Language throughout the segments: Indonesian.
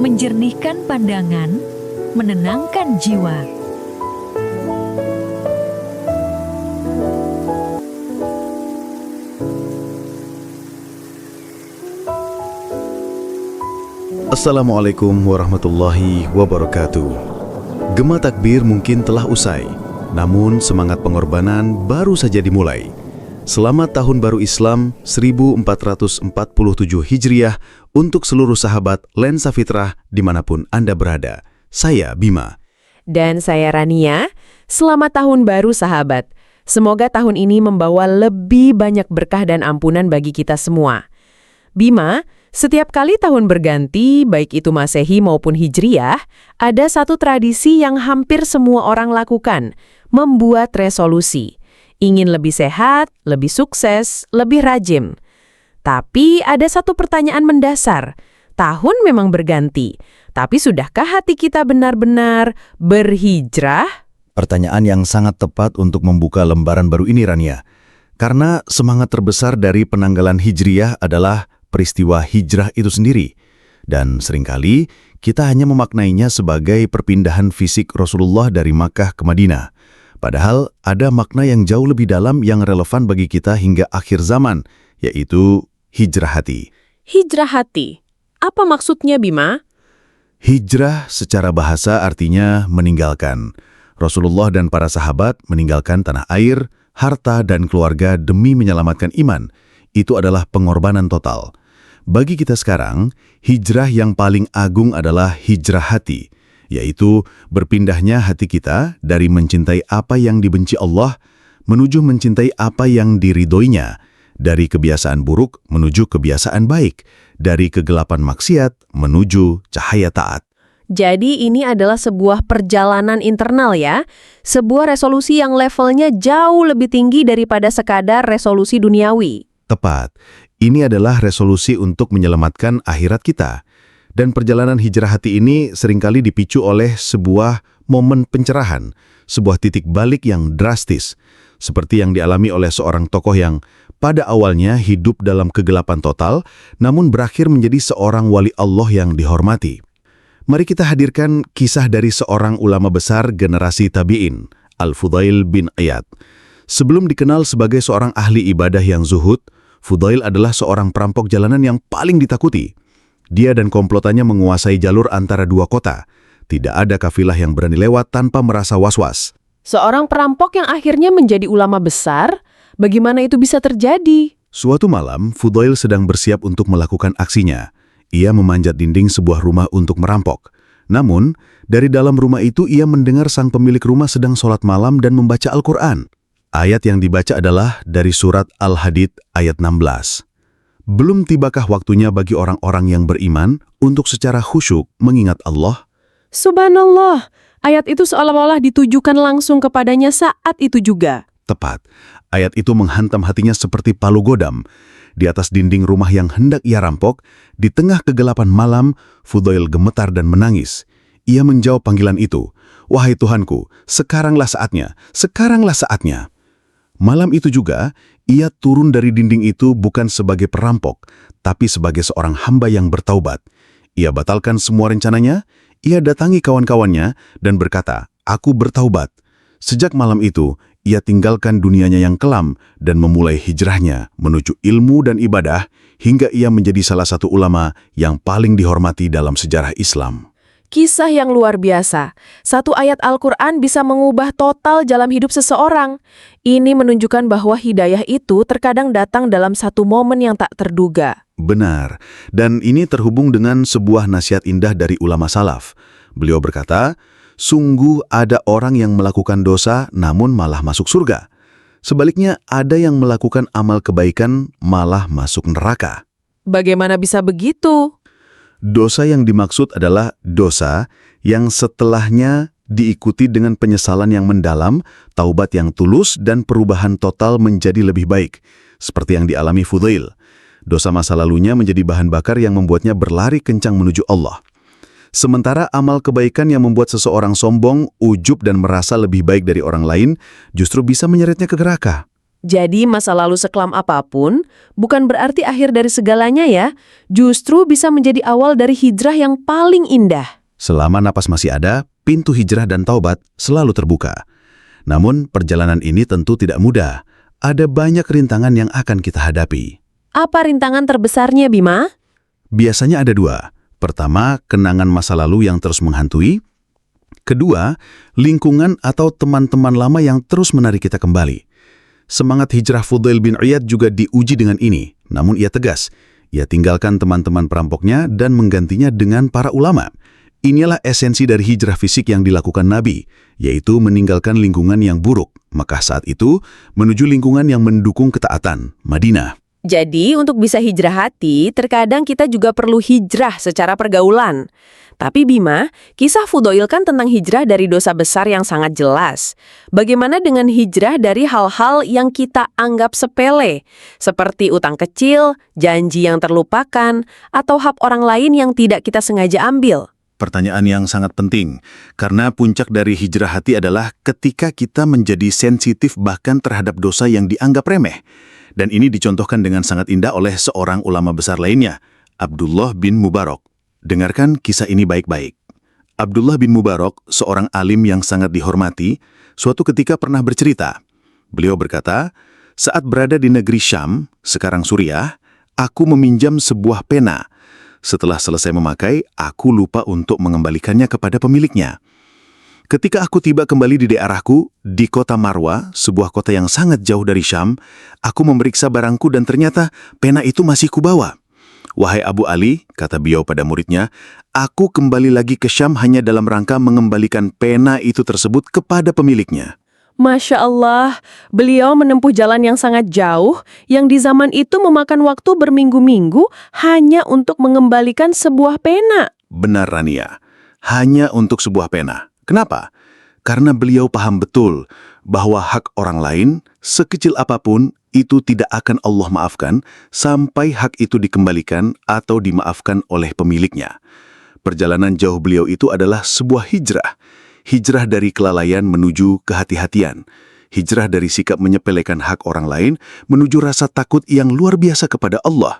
menjernihkan pandangan, menenangkan jiwa. Assalamualaikum warahmatullahi wabarakatuh. Gema takbir mungkin telah usai, namun semangat pengorbanan baru saja dimulai. Selamat Tahun Baru Islam 1447 Hijriah untuk seluruh sahabat Lensa Fitrah dimanapun Anda berada. Saya Bima. Dan saya Rania. Selamat Tahun Baru sahabat. Semoga tahun ini membawa lebih banyak berkah dan ampunan bagi kita semua. Bima, setiap kali tahun berganti, baik itu Masehi maupun Hijriah, ada satu tradisi yang hampir semua orang lakukan, membuat resolusi. Ingin lebih sehat, lebih sukses, lebih rajin. Tapi ada satu pertanyaan mendasar. Tahun memang berganti, tapi sudahkah hati kita benar-benar berhijrah? Pertanyaan yang sangat tepat untuk membuka lembaran baru ini, Rania. Karena semangat terbesar dari penanggalan Hijriah adalah peristiwa hijrah itu sendiri. Dan seringkali kita hanya memaknainya sebagai perpindahan fisik Rasulullah dari Makkah ke Madinah. Padahal ada makna yang jauh lebih dalam yang relevan bagi kita hingga akhir zaman, yaitu hijrah hati. Hijrah hati. Apa maksudnya, Bima? Hijrah secara bahasa artinya meninggalkan. Rasulullah dan para sahabat meninggalkan tanah air, harta, dan keluarga demi menyelamatkan iman. Itu adalah pengorbanan total. Bagi kita sekarang, hijrah yang paling agung adalah hijrah hati, yaitu berpindahnya hati kita dari mencintai apa yang dibenci Allah menuju mencintai apa yang diridhoinya, dari kebiasaan buruk menuju kebiasaan baik, dari kegelapan maksiat menuju cahaya taat. Jadi ini adalah sebuah perjalanan internal ya, sebuah resolusi yang levelnya jauh lebih tinggi daripada sekadar resolusi duniawi. Tepat, ini adalah resolusi untuk menyelamatkan akhirat kita. Dan perjalanan hijrah hati ini seringkali dipicu oleh sebuah momen pencerahan, sebuah titik balik yang drastis, seperti yang dialami oleh seorang tokoh yang pada awalnya hidup dalam kegelapan total, namun berakhir menjadi seorang wali Allah yang dihormati. Mari kita hadirkan kisah dari seorang ulama besar generasi tabi'in, Al-Fudail bin Iyad. Sebelum dikenal sebagai seorang ahli ibadah yang zuhud, Fudail adalah seorang perampok jalanan yang paling ditakuti. Dia dan komplotannya menguasai jalur antara dua kota. Tidak ada kafilah yang berani lewat tanpa merasa was-was. Seorang perampok yang akhirnya menjadi ulama besar, bagaimana itu bisa terjadi? Suatu malam, Fudail sedang bersiap untuk melakukan aksinya. Ia memanjat dinding sebuah rumah untuk merampok. Namun, dari dalam rumah itu ia mendengar sang pemilik rumah sedang sholat malam dan membaca Al-Quran. Ayat yang dibaca adalah dari surat Al-Hadid ayat 16. Belum tibakah waktunya bagi orang-orang yang beriman untuk secara khusyuk mengingat Allah? Subhanallah, ayat itu seolah-olah ditujukan langsung kepadanya saat itu juga. Tepat, ayat itu menghantam hatinya seperti palu godam. Di atas dinding rumah yang hendak ia rampok, di tengah kegelapan malam, Fudail gemetar dan menangis. Ia menjawab panggilan itu, "Wahai Tuhanku, sekaranglah saatnya, sekaranglah saatnya." Malam itu juga, ia turun dari dinding itu bukan sebagai perampok, tapi sebagai seorang hamba yang bertaubat. Ia batalkan semua rencananya, ia datangi kawan-kawannya dan berkata, "Aku bertaubat." Sejak malam itu, ia tinggalkan dunianya yang kelam dan memulai hijrahnya menuju ilmu dan ibadah hingga ia menjadi salah satu ulama yang paling dihormati dalam sejarah Islam. Kisah yang luar biasa. Satu ayat Al-Quran bisa mengubah total jalan hidup seseorang. Ini menunjukkan bahwa hidayah itu terkadang datang dalam satu momen yang tak terduga. Benar, dan ini terhubung dengan sebuah nasihat indah dari ulama salaf. Beliau berkata, "Sungguh ada orang yang melakukan dosa namun malah masuk surga. Sebaliknya ada yang melakukan amal kebaikan malah masuk neraka." Bagaimana bisa begitu? Dosa yang dimaksud adalah dosa yang setelahnya diikuti dengan penyesalan yang mendalam, taubat yang tulus, dan perubahan total menjadi lebih baik, seperti yang dialami Fudail. Dosa masa lalunya menjadi bahan bakar yang membuatnya berlari kencang menuju Allah. Sementara amal kebaikan yang membuat seseorang sombong, ujub, dan merasa lebih baik dari orang lain justru bisa menyeretnya ke neraka. Jadi masa lalu sekelam apapun bukan berarti akhir dari segalanya ya. Justru bisa menjadi awal dari hijrah yang paling indah. Selama napas masih ada, pintu hijrah dan taubat selalu terbuka. Namun, perjalanan ini tentu tidak mudah. Ada banyak rintangan yang akan kita hadapi. Apa rintangan terbesarnya, Bima? Biasanya ada dua. Pertama, kenangan masa lalu yang terus menghantui. Kedua, lingkungan atau teman-teman lama yang terus menarik kita kembali. Semangat hijrah Fudail bin Iyad juga diuji dengan ini, namun ia tegas. Ia tinggalkan teman-teman perampoknya dan menggantinya dengan para ulama. Inilah esensi dari hijrah fisik yang dilakukan Nabi, yaitu meninggalkan lingkungan yang buruk, Makkah saat itu, menuju lingkungan yang mendukung ketaatan, Madinah. Jadi untuk bisa hijrah hati, terkadang kita juga perlu hijrah secara pergaulan. Tapi Bima, kisah Fudail kan tentang hijrah dari dosa besar yang sangat jelas. Bagaimana dengan hijrah dari hal-hal yang kita anggap sepele, seperti utang kecil, janji yang terlupakan, atau hak orang lain yang tidak kita sengaja ambil? Pertanyaan yang sangat penting, karena puncak dari hijrah hati adalah ketika kita menjadi sensitif bahkan terhadap dosa yang dianggap remeh. Dan ini dicontohkan dengan sangat indah oleh seorang ulama besar lainnya, Abdullah bin Mubarak. Dengarkan kisah ini baik-baik. Abdullah bin Mubarak, seorang alim yang sangat dihormati, suatu ketika pernah bercerita. Beliau berkata, saat berada di negeri Syam, sekarang Suriah, aku meminjam sebuah pena. Setelah selesai memakai, aku lupa untuk mengembalikannya kepada pemiliknya. Ketika aku tiba kembali di daerahku, di kota Marwa, sebuah kota yang sangat jauh dari Syam, aku memeriksa barangku dan ternyata pena itu masih kubawa. Wahai Abu Ali, kata beliau pada muridnya, aku kembali lagi ke Syam hanya dalam rangka mengembalikan pena itu tersebut kepada pemiliknya. Masya Allah, beliau menempuh jalan yang sangat jauh, yang di zaman itu memakan waktu berminggu-minggu hanya untuk mengembalikan sebuah pena. Benar, Rania. Hanya untuk sebuah pena. Kenapa? Karena beliau paham betul bahwa hak orang lain, sekecil apapun, itu tidak akan Allah maafkan sampai hak itu dikembalikan atau dimaafkan oleh pemiliknya. Perjalanan jauh beliau itu adalah sebuah hijrah. Hijrah dari kelalaian menuju kehati-hatian. Hijrah dari sikap menyepelekan hak orang lain menuju rasa takut yang luar biasa kepada Allah.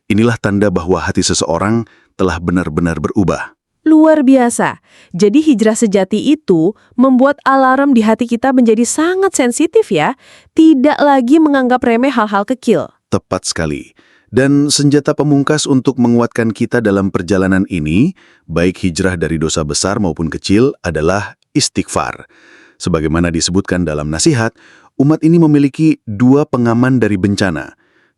Inilah tanda bahwa hati seseorang telah benar-benar berubah. Luar biasa. Jadi hijrah sejati itu membuat alarm di hati kita menjadi sangat sensitif ya. Tidak lagi menganggap remeh hal-hal kecil. Tepat sekali. Dan senjata pemungkas untuk menguatkan kita dalam perjalanan ini, baik hijrah dari dosa besar maupun kecil, adalah istighfar. Sebagaimana disebutkan dalam nasihat, umat ini memiliki dua pengaman dari bencana,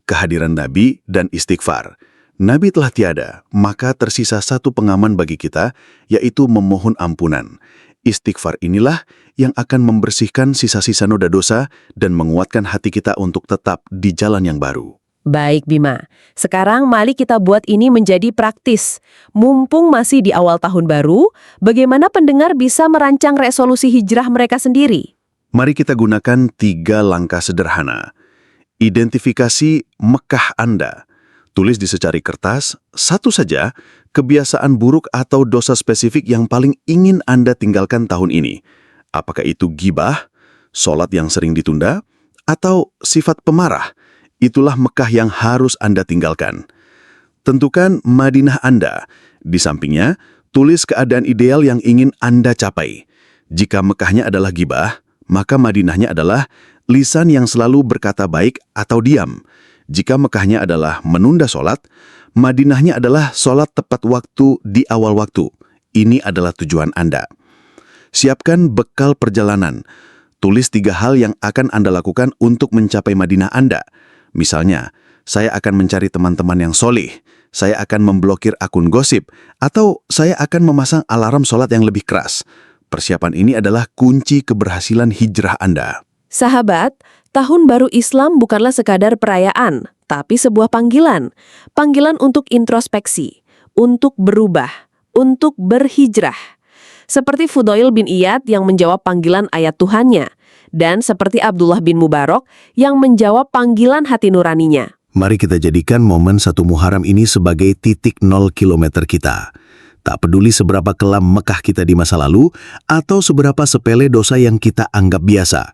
kehadiran Nabi dan istighfar. Nabi telah tiada, maka tersisa satu pengaman bagi kita, yaitu memohon ampunan. Istighfar inilah yang akan membersihkan sisa-sisa noda dosa dan menguatkan hati kita untuk tetap di jalan yang baru. Baik Bima, sekarang mari kita buat ini menjadi praktis. Mumpung masih di awal tahun baru, bagaimana pendengar bisa merancang resolusi hijrah mereka sendiri? Mari kita gunakan 3 langkah sederhana. Identifikasi Mekah Anda. Tulis di secari kertas, satu saja, kebiasaan buruk atau dosa spesifik yang paling ingin Anda tinggalkan tahun ini. Apakah itu ghibah, sholat yang sering ditunda, atau sifat pemarah? Itulah Mekah yang harus Anda tinggalkan. Tentukan Madinah Anda. Di sampingnya, tulis keadaan ideal yang ingin Anda capai. Jika Mekahnya adalah ghibah, maka Madinahnya adalah lisan yang selalu berkata baik atau diam. Jika Mekahnya adalah menunda sholat, Madinahnya adalah sholat tepat waktu di awal waktu. Ini adalah tujuan Anda. Siapkan bekal perjalanan. Tulis 3 hal yang akan Anda lakukan untuk mencapai Madinah Anda. Misalnya, saya akan mencari teman-teman yang solih, saya akan memblokir akun gosip, atau saya akan memasang alarm sholat yang lebih keras. Persiapan ini adalah kunci keberhasilan hijrah Anda. Sahabat, Tahun Baru Islam bukanlah sekadar perayaan, tapi sebuah panggilan. Panggilan untuk introspeksi, untuk berubah, untuk berhijrah. Seperti Fudail bin Iyad yang menjawab panggilan ayat Tuhannya, dan seperti Abdullah bin Mubarak yang menjawab panggilan hati nuraninya. Mari kita jadikan momen 1 Muharram ini sebagai titik 0 kilometer kita. Tak peduli seberapa kelam Mekah kita di masa lalu, atau seberapa sepele dosa yang kita anggap biasa.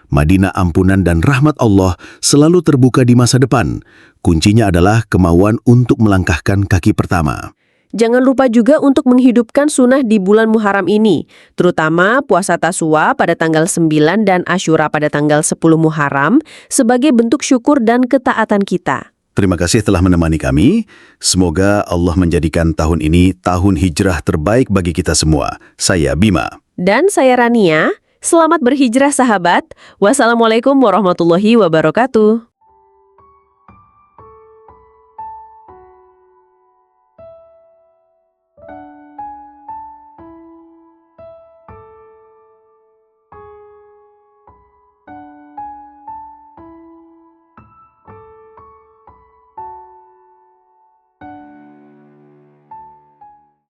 Madinah ampunan dan rahmat Allah selalu terbuka di masa depan. Kuncinya adalah kemauan untuk melangkahkan kaki pertama. Jangan lupa juga untuk menghidupkan sunnah di bulan Muharram ini, terutama puasa Tasua pada tanggal 9 dan Asyura pada tanggal 10 Muharram sebagai bentuk syukur dan ketaatan kita. Terima kasih telah menemani kami. Semoga Allah menjadikan tahun ini tahun hijrah terbaik bagi kita semua. Saya Bima. Dan saya Rania. Selamat berhijrah sahabat. Wassalamualaikum warahmatullahi wabarakatuh.